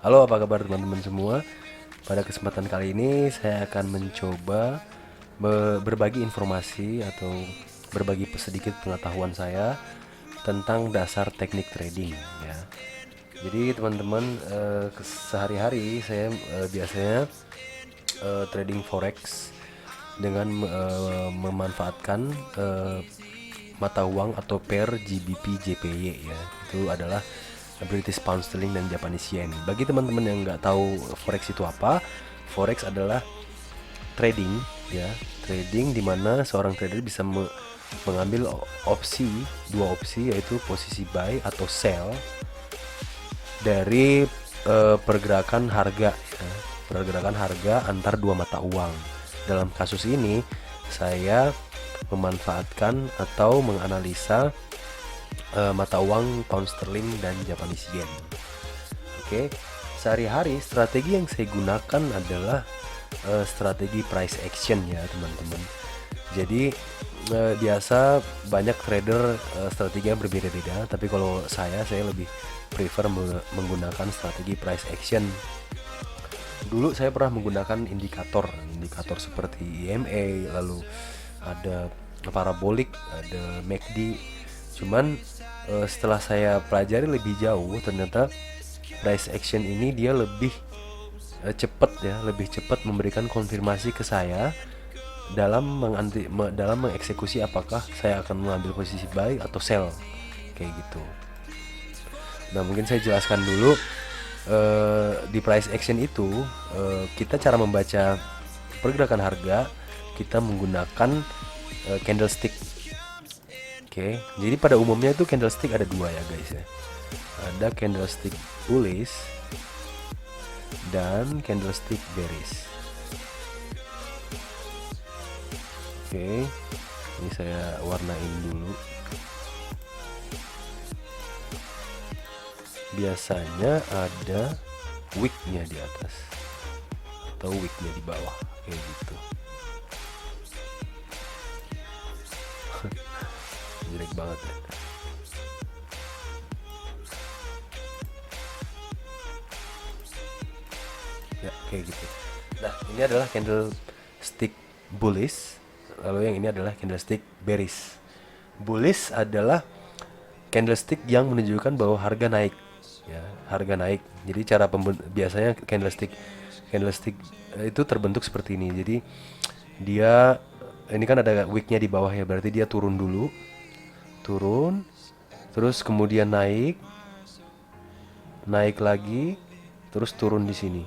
Halo, apa kabar teman-teman semua? Pada kesempatan kali ini saya akan mencoba berbagi informasi atau berbagi sedikit pengetahuan saya tentang dasar teknik trading ya. Jadi teman-teman, sehari-hari saya biasanya trading forex dengan memanfaatkan mata uang atau pair GBP JPY ya. Itu adalah British Pound Sterling dan Japanese Yen. Bagi teman-teman yang nggak tahu forex itu apa, forex adalah trading ya, trading di mana seorang trader bisa mengambil dua opsi, yaitu posisi buy atau sell dari pergerakan harga ya, pergerakan harga antar dua mata uang. Dalam kasus ini saya memanfaatkan atau menganalisa mata uang pound sterling dan Japanese yen. Oke, sehari-hari strategi yang saya gunakan adalah strategi price action ya teman-teman. Jadi biasa banyak trader strateginya berbeda-beda, tapi kalau saya lebih prefer menggunakan strategi price action. Dulu saya pernah menggunakan indikator seperti EMA, lalu ada parabolik, ada MACD. Cuman setelah saya pelajari lebih jauh, ternyata price action ini dia lebih lebih cepat memberikan konfirmasi ke saya dalam mengeksekusi apakah saya akan mengambil posisi buy atau sell kayak gitu. Nah, mungkin saya jelaskan dulu di price action itu kita cara membaca pergerakan harga kita menggunakan candlestick. Oke, jadi pada umumnya itu candlestick ada dua ya guys ya. Ada candlestick bullish dan candlestick bearish. Oke, ini saya warnain dulu. Biasanya ada wicknya di atas atau wicknya di bawah kayak gitu. Jelek banget ya. Ya kayak gitu. Nah, ini adalah candlestick bullish, lalu yang ini adalah candlestick bearish. Bullish adalah candlestick yang menunjukkan bahwa harga naik ya, harga naik. Jadi cara biasanya candlestick itu terbentuk seperti ini. Jadi dia ini kan ada wicknya di bawah ya, berarti dia turun dulu, turun, terus kemudian naik, naik lagi, terus turun di sini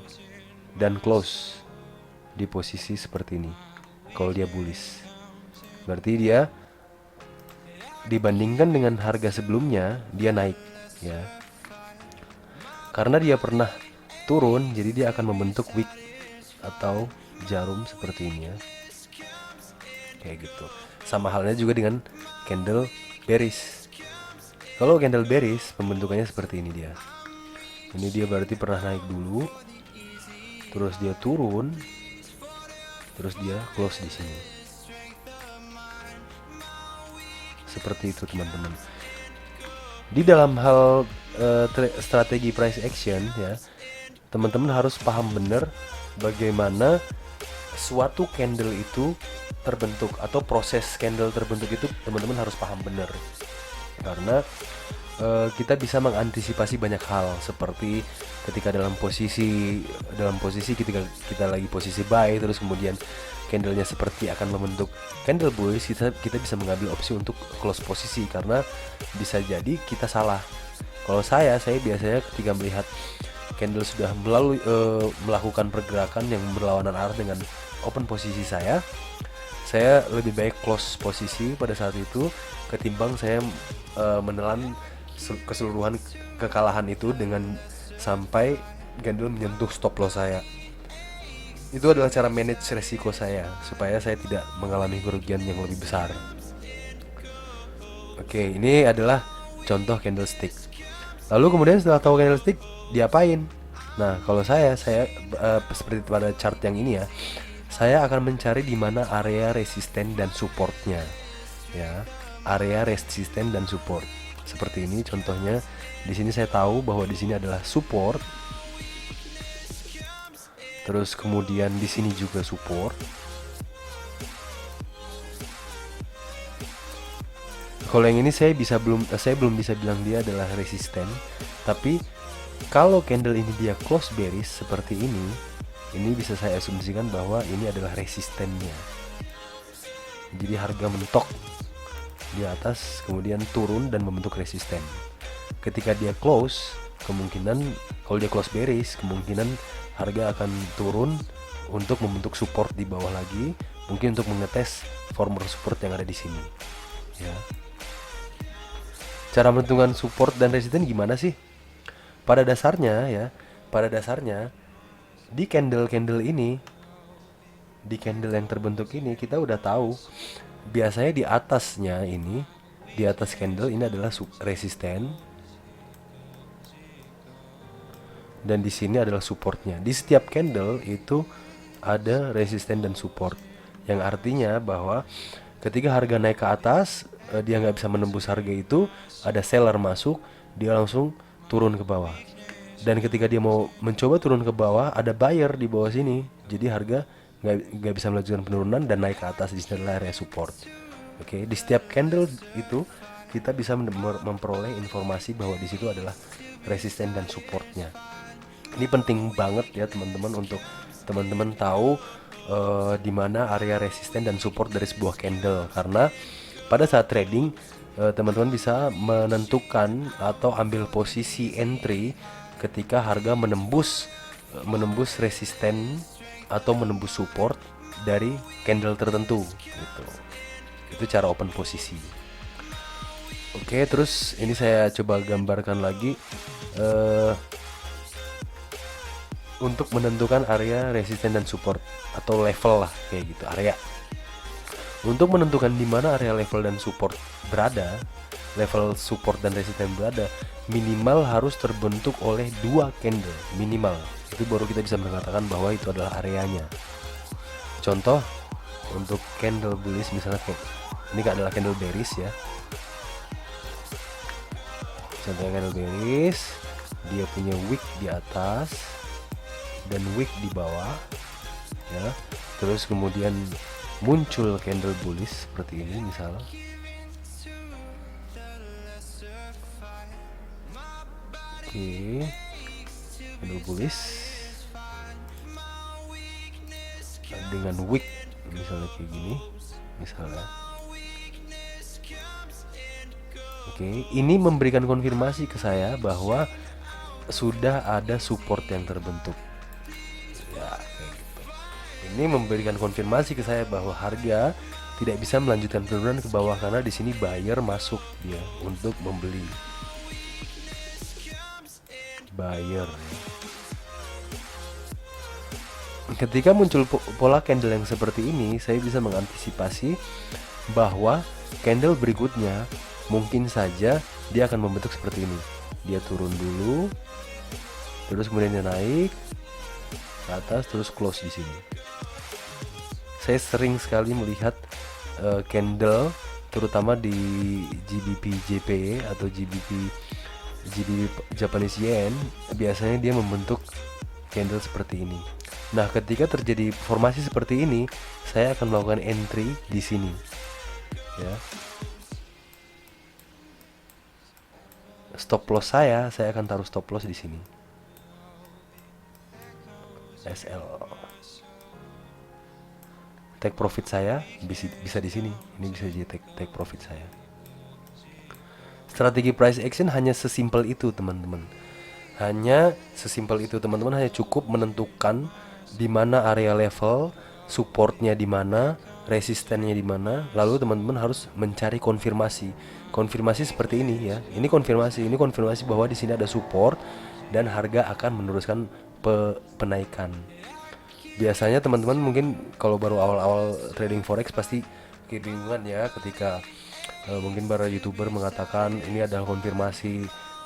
dan close di posisi seperti ini. Kalau dia bullish, berarti dia dibandingkan dengan harga sebelumnya dia naik ya. Karena dia pernah turun, jadi dia akan membentuk wick atau jarum seperti ini ya. Kayak gitu. Sama halnya juga dengan candle bearish. Kalau candle bearish pembentukannya seperti ini dia. Ini dia berarti pernah naik dulu, terus dia turun, terus dia close di sini. Seperti itu teman-teman. Di dalam hal strategi price action ya, teman-teman harus paham benar bagaimana suatu candle itu terbentuk atau proses candle terbentuk itu teman-teman harus paham benar. Karena kita bisa mengantisipasi banyak hal, seperti ketika dalam posisi ketika kita lagi posisi buy, terus kemudian candlenya seperti akan membentuk candle bullish, kita bisa mengambil opsi untuk close posisi karena bisa jadi kita salah. Kalau saya biasanya ketika melihat candle sudah melakukan pergerakan yang berlawanan arah dengan open posisi saya lebih baik close posisi pada saat itu ketimbang saya menelan keseluruhan kekalahan itu dengan sampai candle menyentuh stop loss saya. Itu adalah cara manage resiko saya supaya saya tidak mengalami kerugian yang lebih besar. Oke, ini adalah contoh candlestick. Lalu kemudian setelah tahu candlestick diapain? Nah, kalau saya seperti pada chart yang ini ya, saya akan mencari di mana area resisten dan supportnya ya, area resisten dan support. Seperti ini contohnya. Di sini saya tahu bahwa di sini adalah support Terus kemudian di sini juga support. Kalau yang ini saya belum bisa bilang dia adalah resisten. Tapi kalau candle ini dia close bearish seperti ini bisa saya asumsikan bahwa ini adalah resistennya. Jadi harga mentok di atas, kemudian turun dan membentuk resisten. Ketika dia close, kemungkinan kalau dia close bearish, kemungkinan harga akan turun untuk membentuk support di bawah lagi, mungkin untuk mengetes former support yang ada di sini. Ya. Cara menentukan support dan resisten gimana sih? Pada dasarnya di candle ini, di candle yang terbentuk ini kita udah tahu biasanya di atasnya ini, di atas candle ini adalah resisten dan di sini adalah supportnya. Di setiap candle itu ada resisten dan support, yang artinya bahwa ketika harga naik ke atas, dia nggak bisa menembus harga itu, ada seller masuk, dia langsung turun ke bawah. Dan ketika dia mau mencoba turun ke bawah, ada buyer di bawah sini, jadi harga nggak bisa melanjutkan penurunan dan naik ke atas. Di sini adalah area support. Oke, di setiap candle itu kita bisa memperoleh informasi bahwa di situ adalah resisten dan supportnya. Ini penting banget ya teman-teman, untuk teman-teman tahu di mana area resisten dan support dari sebuah candle, karena pada saat trading teman-teman bisa menentukan atau ambil posisi entry ketika harga menembus resisten atau menembus support dari candle tertentu gitu. Itu cara open posisi. Oke, terus ini saya coba gambarkan lagi untuk menentukan area resisten dan support atau level lah, kayak gitu, area. Untuk menentukan di mana area level dan support berada, level support dan resisten berada, minimal harus terbentuk oleh 2 candle minimal. Itu baru kita bisa mengatakan bahwa itu adalah areanya. Contoh untuk candle bullish misalnya, ini adalah candle bearish ya. Contohnya candle bearish, dia punya wick di atas dan wick di bawah ya. Terus kemudian muncul candle bullish seperti ini misalnya. Oke, candle bullish dengan wick misalnya kayak gini misalnya. Oke, ini memberikan konfirmasi ke saya bahwa sudah ada support yang terbentuk ya, kayak gitu. Ini memberikan konfirmasi ke saya bahwa harga tidak bisa melanjutkan penurunan ke bawah karena di sini buyer masuk dia untuk membeli. Buyer. Ketika muncul pola candle yang seperti ini, saya bisa mengantisipasi bahwa candle berikutnya mungkin saja dia akan membentuk seperti ini. Dia turun dulu, terus kemudian dia naik ke atas, terus close di sini. Saya sering sekali melihat candle, terutama di GBP JPY atau GBP Japanese Yen, biasanya dia membentuk candle seperti ini. Nah, ketika terjadi formasi seperti ini, saya akan melakukan entry di sini. Ya. Stop loss saya akan taruh stop loss di sini. SL. Take profit saya bisa di sini. Ini bisa jadi take profit saya. Strategi price action hanya sesimpel itu, teman-teman. Hanya sesimpel itu, teman-teman. Hanya cukup menentukan di mana area level, supportnya di mana, resistennya di mana. Lalu teman-teman harus mencari konfirmasi. Konfirmasi seperti ini ya. Ini konfirmasi bahwa di sini ada support dan harga akan meneruskan penaikan. Biasanya teman-teman mungkin kalau baru awal-awal trading forex pasti kebingungan ya ketika mungkin para YouTuber mengatakan ini adalah konfirmasi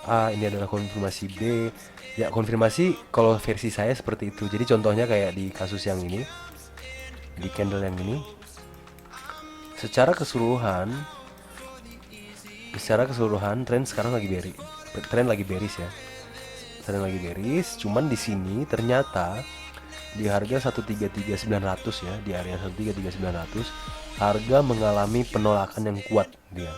A, ini adalah konfirmasi B. Ya, konfirmasi kalau versi saya seperti itu. Jadi contohnya kayak di kasus yang ini, di candle yang ini, secara keseluruhan tren sekarang lagi bearish. Tren lagi bearish ya. Tren lagi bearish, cuman di sini ternyata di harga 133.900 ya, di area 133.900 harga mengalami penolakan yang kuat dia.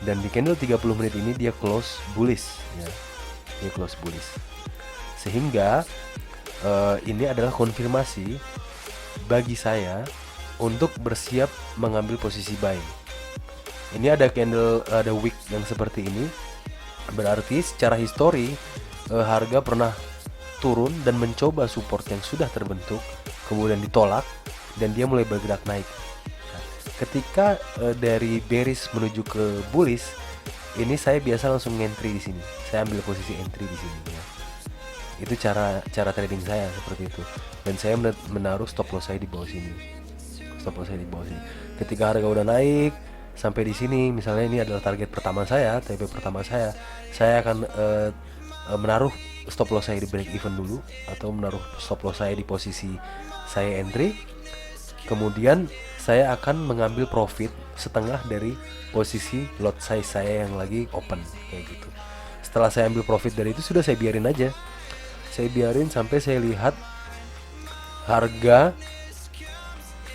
Dan di candle 30 menit ini dia close bullish ya. Dia close bullish. Sehingga ini adalah konfirmasi bagi saya untuk bersiap mengambil posisi buy. Ini ada candle, ada wick yang seperti ini. Berarti secara histori harga pernah turun dan mencoba support yang sudah terbentuk, kemudian ditolak dan dia mulai bergerak naik. Nah, ketika dari bearish menuju ke bullish, ini saya biasa langsung entry di sini. Saya ambil posisi entry di sini ya. Itu cara trading saya seperti itu. Dan saya menaruh stop loss saya di bawah sini. Stop loss saya di bawah sini. Ketika harga udah naik sampai di sini, misalnya ini adalah target pertama saya, TP pertama saya akan menaruh stop loss saya di break even dulu, atau menaruh stop loss saya di posisi saya entry. Kemudian saya akan mengambil profit setengah dari posisi lot size saya yang lagi open kayak gitu. Setelah saya ambil profit dari itu, sudah saya biarin aja. Saya biarin sampai saya lihat harga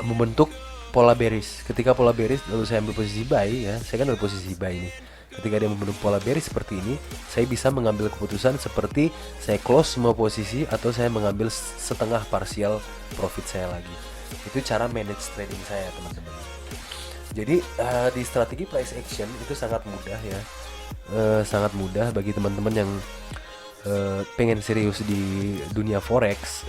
membentuk pola bearish. Ketika pola bearish, lalu saya ambil posisi buy ya. Saya kan ada posisi buy ini. Ketika dia membentuk pola bearish seperti ini, saya bisa mengambil keputusan seperti saya close semua posisi atau saya mengambil setengah partial profit saya lagi. Itu cara manage trading saya, teman-teman. Jadi di strategi price action itu sangat mudah ya. Sangat mudah bagi teman-teman yang pengen serius di dunia forex.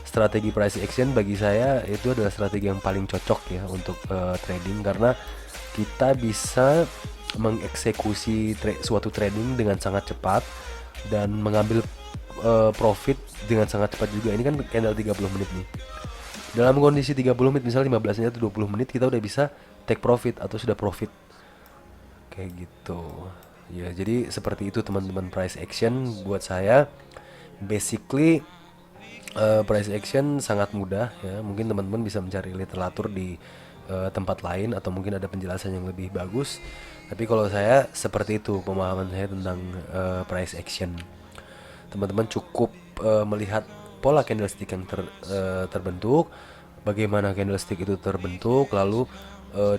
Strategi price action bagi saya itu adalah strategi yang paling cocok ya untuk trading, karena kita bisa mengeksekusi suatu trading dengan sangat cepat dan mengambil profit dengan sangat cepat juga. Ini kan candle 30 menit nih. Dalam kondisi 30 menit, misalnya 15 menit atau 20 menit, kita udah bisa take profit atau sudah profit kayak gitu ya. Jadi seperti itu teman-teman price action buat saya. Basically price action sangat mudah ya. Mungkin teman-teman bisa mencari literatur di tempat lain atau mungkin ada penjelasan yang lebih bagus. Tapi kalau saya seperti itu pemahaman saya tentang price action. Teman-teman cukup melihat pola candlestick yang terbentuk, bagaimana candlestick itu terbentuk, lalu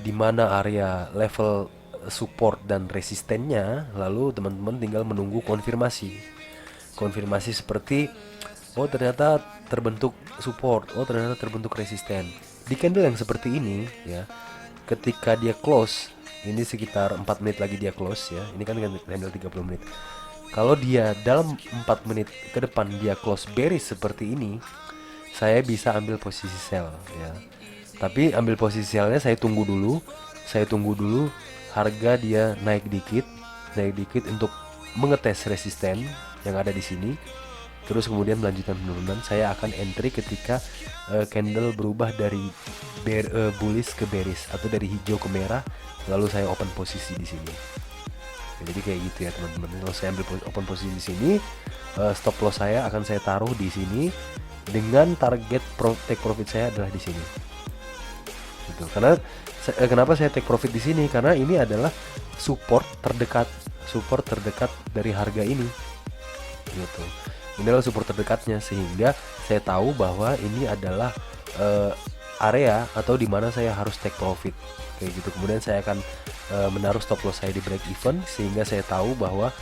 di mana area level support dan resistennya, lalu teman-teman tinggal menunggu konfirmasi seperti oh ternyata terbentuk support, oh ternyata terbentuk resisten. Di candle yang seperti ini ya, ketika dia close, ini sekitar 4 menit lagi dia close ya. Ini kan candle 30 menit. Kalau dia dalam 4 menit ke depan dia close bearish seperti ini, saya bisa ambil posisi sell ya. Tapi ambil posisi sellnya saya tunggu dulu harga dia naik dikit untuk mengetes resisten yang ada di sini. Terus kemudian melanjutkan penurunan. Saya akan entry ketika candle berubah dari bullish ke bearish atau dari hijau ke merah, lalu saya open posisi di sini. Jadi kayak gitu ya teman-teman. Kalau saya ambil open posisi di sini, stop loss saya akan saya taruh di sini dengan target take profit saya adalah di sini. Gitu. Karena kenapa saya take profit di sini? Karena ini adalah support terdekat dari harga ini. Gitu. Ini adalah support terdekatnya, sehingga saya tahu bahwa ini adalah area atau di mana saya harus take profit kayak gitu. Kemudian saya akan menaruh stop loss saya di break even, sehingga saya tahu bahwa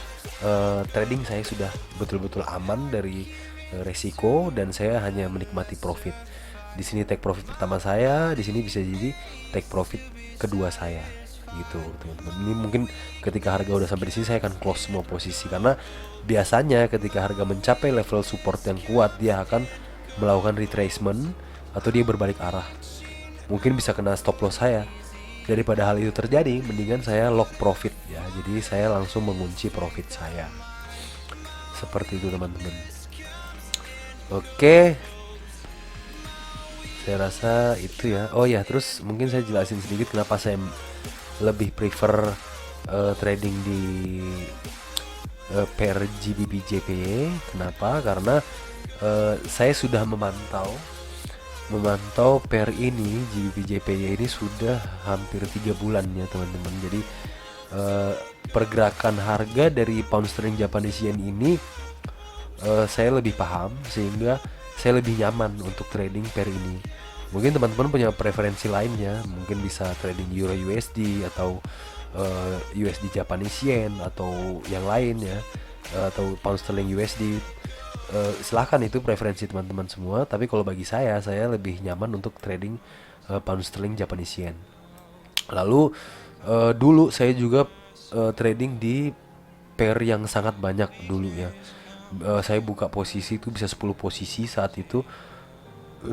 trading saya sudah betul-betul aman dari resiko dan saya hanya menikmati profit. Di sini take profit pertama saya, di sini bisa jadi take profit kedua saya gitu teman-teman. Ini mungkin ketika harga udah sampai di sini saya akan close semua posisi, karena biasanya ketika harga mencapai level support yang kuat dia akan melakukan retracement atau dia berbalik arah. Mungkin bisa kena stop loss saya. Daripada hal itu terjadi, mendingan saya lock profit ya. Jadi saya langsung mengunci profit saya. Seperti itu teman-teman. Oke. Saya rasa itu ya. Oh ya, terus mungkin saya jelasin sedikit kenapa saya lebih prefer trading di pair GBP JPY. Kenapa? Karena saya sudah memantau pair ini, GBP JPY ini sudah hampir 3 bulan ya teman-teman. Jadi pergerakan harga dari pound sterling Japanese yen ini saya lebih paham, sehingga saya lebih nyaman untuk trading pair ini. Mungkin teman-teman punya preferensi lainnya, mungkin bisa trading Euro USD atau USD Japanese Yen atau yang lain ya, atau Pound Sterling USD. Silahkan, itu preferensi teman-teman semua. Tapi kalau bagi saya lebih nyaman untuk trading Pound Sterling Japanese Yen. Lalu dulu saya juga trading di pair yang sangat banyak dulu ya. Saya buka posisi itu bisa 10 posisi saat itu.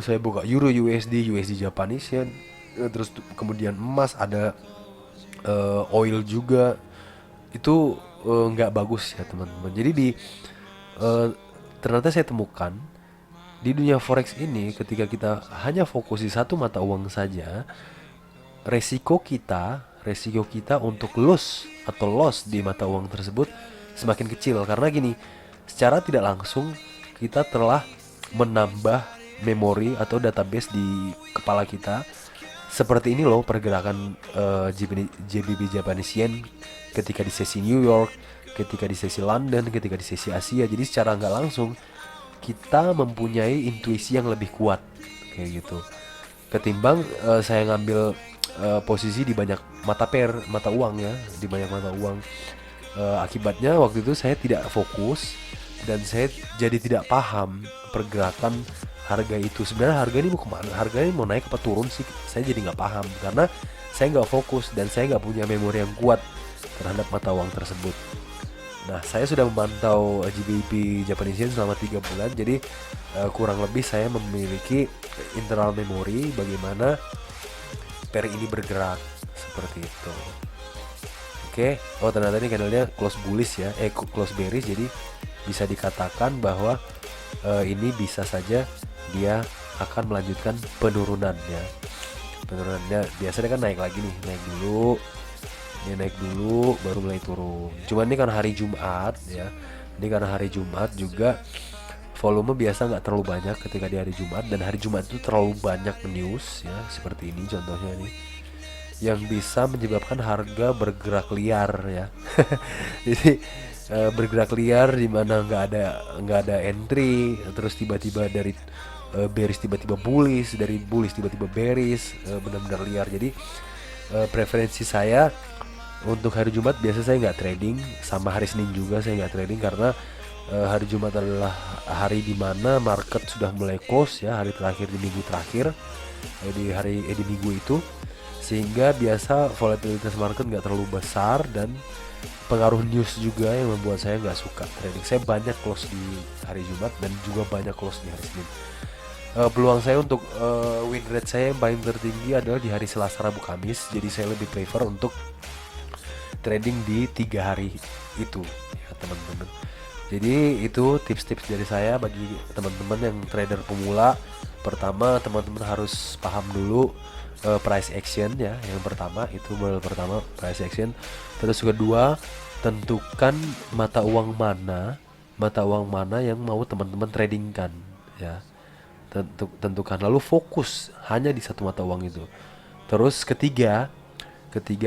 Saya buka Euro USD, USD Japanese Yen, terus kemudian emas, ada oil juga. Itu nggak bagus ya teman-teman. Jadi eh, ternyata saya temukan di dunia forex ini, ketika kita hanya fokus di satu mata uang saja, resiko kita untuk lose atau loss di mata uang tersebut semakin kecil. Karena gini, secara tidak langsung kita telah menambah memori atau database di kepala kita. Seperti ini loh pergerakan JBP Japanese Yen ketika di sesi New York, ketika di sesi London, ketika di sesi Asia. Jadi secara nggak langsung kita mempunyai intuisi yang lebih kuat kayak gitu, ketimbang saya ngambil posisi di banyak mata uang ya, di banyak mata uang. Akibatnya waktu itu saya tidak fokus dan saya jadi tidak paham pergerakan harga itu. Sebenarnya harga ini mau kemana, harga ini mau naik apa turun sih, saya jadi nggak paham karena saya nggak fokus dan saya nggak punya memori yang kuat terhadap mata uang tersebut. Nah, saya sudah memantau GBP Japanese Yen selama 3 bulan, jadi kurang lebih saya memiliki internal memori bagaimana pair ini bergerak seperti itu. Oke, oh ternyata ini candlenya close bullish ya, close bearish, jadi bisa dikatakan bahwa ini bisa saja dia akan melanjutkan penurunannya. Penurunannya biasanya kan naik lagi nih, dia naik dulu baru mulai turun. Cuman ini kan hari Jumat ya, ini karena hari Jumat juga volume biasa nggak terlalu banyak ketika di hari Jumat, dan hari Jumat itu terlalu banyak news ya, seperti ini contohnya nih, yang bisa menyebabkan harga bergerak liar ya. Jadi bergerak liar di mana nggak ada entry, terus tiba-tiba dari bearish tiba-tiba bullish, dari bullish tiba-tiba bearish, benar-benar liar. Jadi preferensi saya untuk hari Jumat biasa saya nggak trading, sama hari Senin juga saya nggak trading, karena hari Jumat adalah hari dimana market sudah mulai close ya, hari terakhir di minggu terakhir, di minggu itu, sehingga biasa volatilitas market nggak terlalu besar dan pengaruh news juga yang membuat saya nggak suka trading. Saya banyak close di hari Jumat dan juga banyak close di hari Senin. Peluang saya untuk win rate saya yang paling tertinggi adalah di hari Selasa, Rabu, Kamis. Jadi saya lebih prefer untuk trading di 3 hari itu ya teman-teman. Jadi itu tips-tips dari saya bagi teman-teman yang trader pemula. Pertama, teman-teman harus paham dulu price action ya. Yang pertama itu modal pertama, price action. Terus kedua, tentukan mata uang mana yang mau teman-teman tradingkan ya. Tentukan, lalu fokus hanya di satu mata uang itu. Terus ketiga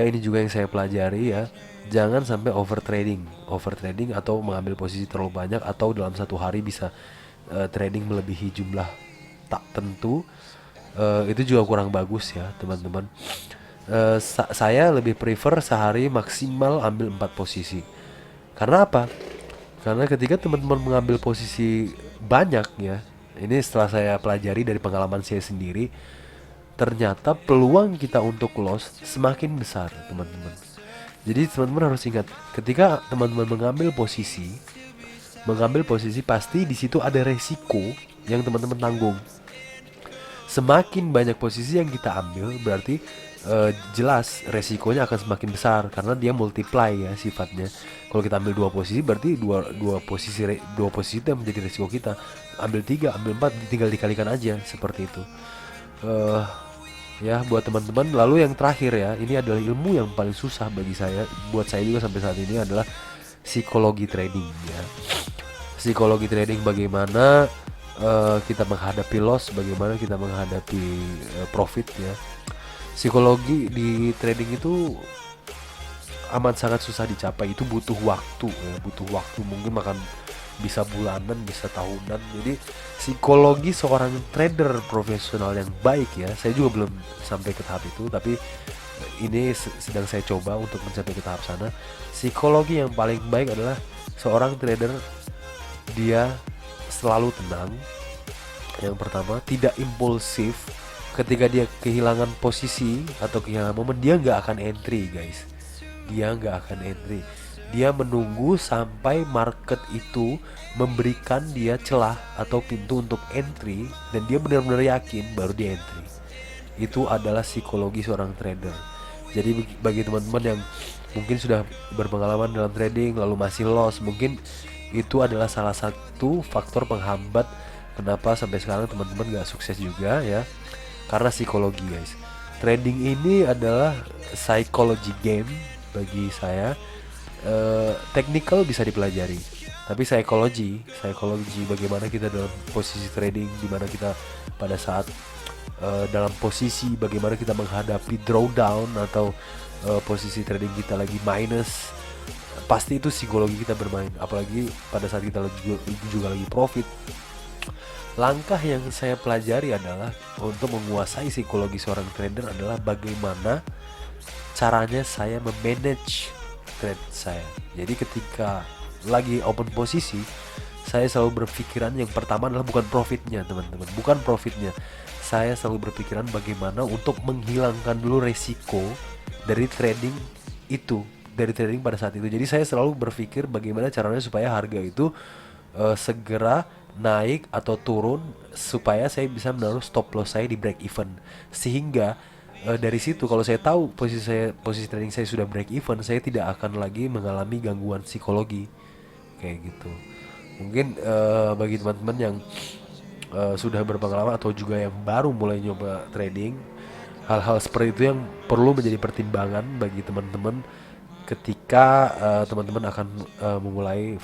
ini juga yang saya pelajari ya, jangan sampai overtrading atau mengambil posisi terlalu banyak, atau dalam satu hari bisa trading melebihi jumlah tak tentu. Itu juga kurang bagus ya teman-teman. Saya lebih prefer sehari maksimal ambil 4 posisi. Karena apa? Karena ketika teman-teman mengambil posisi banyak ya, ini setelah saya pelajari dari pengalaman saya sendiri, ternyata peluang kita untuk loss semakin besar teman-teman. Jadi teman-teman harus ingat, ketika teman-teman mengambil posisi pasti di situ ada resiko yang teman-teman tanggung. Semakin banyak posisi yang kita ambil, berarti jelas resikonya akan semakin besar karena dia multiply ya sifatnya. Kalau kita ambil 2 posisi, berarti dua posisi itu yang menjadi resiko kita. Ambil 3, ambil 4, tinggal dikalikan aja seperti itu. Ya buat teman-teman. Lalu yang terakhir ya, ini adalah ilmu yang paling susah bagi saya, buat saya juga sampai saat ini, adalah psikologi trading ya. Psikologi trading, bagaimana kita menghadapi loss, bagaimana kita menghadapi profit ya. Psikologi di trading itu amat sangat susah dicapai, itu butuh waktu ya, mungkin makan bisa bulanan, bisa tahunan. Jadi psikologi seorang trader profesional yang baik ya, saya juga belum sampai ke tahap itu, tapi ini sedang saya coba untuk mencapai ke tahap sana. Psikologi yang paling baik adalah seorang trader, dia selalu tenang. Yang pertama, tidak impulsif. Ketika dia kehilangan posisi atau kehilangan momen, dia nggak akan entry guys. Dia nggak akan entry. Dia menunggu sampai market itu memberikan dia celah atau pintu untuk entry, dan dia benar-benar yakin baru dia entry. Itu adalah psikologi seorang trader. Jadi bagi teman-teman yang mungkin sudah berpengalaman dalam trading lalu masih loss, mungkin itu adalah salah satu faktor penghambat kenapa sampai sekarang teman-teman gak sukses juga ya, karena psikologi guys. Trading ini adalah psychology game bagi saya. Technical bisa dipelajari, tapi psikologi bagaimana kita dalam posisi trading, dimana kita pada saat dalam posisi bagaimana kita menghadapi drawdown atau posisi trading kita lagi minus, pasti itu psikologi kita bermain. Apalagi pada saat kita juga lagi profit. Langkah yang saya pelajari adalah untuk menguasai psikologi seorang trader adalah bagaimana caranya saya memanage trade saya. Jadi ketika lagi open posisi, saya selalu berpikiran yang pertama adalah bukan profitnya teman-teman, bukan profitnya. Saya selalu berpikiran bagaimana untuk menghilangkan dulu resiko dari trading itu, dari trading pada saat itu. Jadi saya selalu berpikir bagaimana caranya supaya harga itu segera naik atau turun, supaya saya bisa menaruh stop loss saya di break even. Sehingga dari situ kalau saya tahu posisi trading saya sudah break even, saya tidak akan lagi mengalami gangguan psikologi kayak gitu. Mungkin bagi teman-teman yang sudah berpengalaman atau juga yang baru mulai nyoba trading, hal-hal seperti itu yang perlu menjadi pertimbangan bagi teman-teman ketika teman-teman akan memulai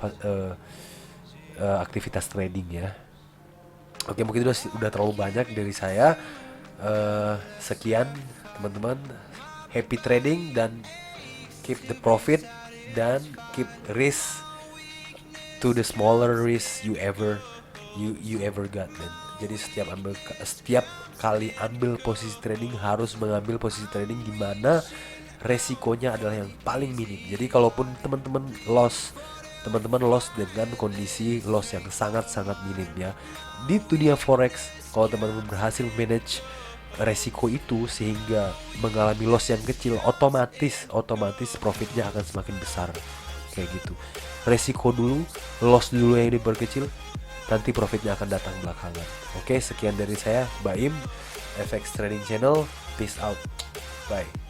aktivitas trading ya. Oke, mungkin udah terlalu banyak dari saya. Sekian teman-teman, happy trading dan keep the profit dan keep risk to the smaller risk you ever got, man. Jadi setiap kali ambil posisi trading harus mengambil posisi trading di mana resikonya adalah yang paling minim. Jadi kalaupun teman-teman loss dengan kondisi loss yang sangat-sangat minim ya. Di dunia forex, kalau teman-teman berhasil manage resiko itu sehingga mengalami loss yang kecil, otomatis profitnya akan semakin besar kayak gitu. Resiko dulu, loss dulu yang diperkecil, nanti profitnya akan datang belakangan. Oke, sekian dari saya, Baim, FX Trading Channel. Peace out, bye.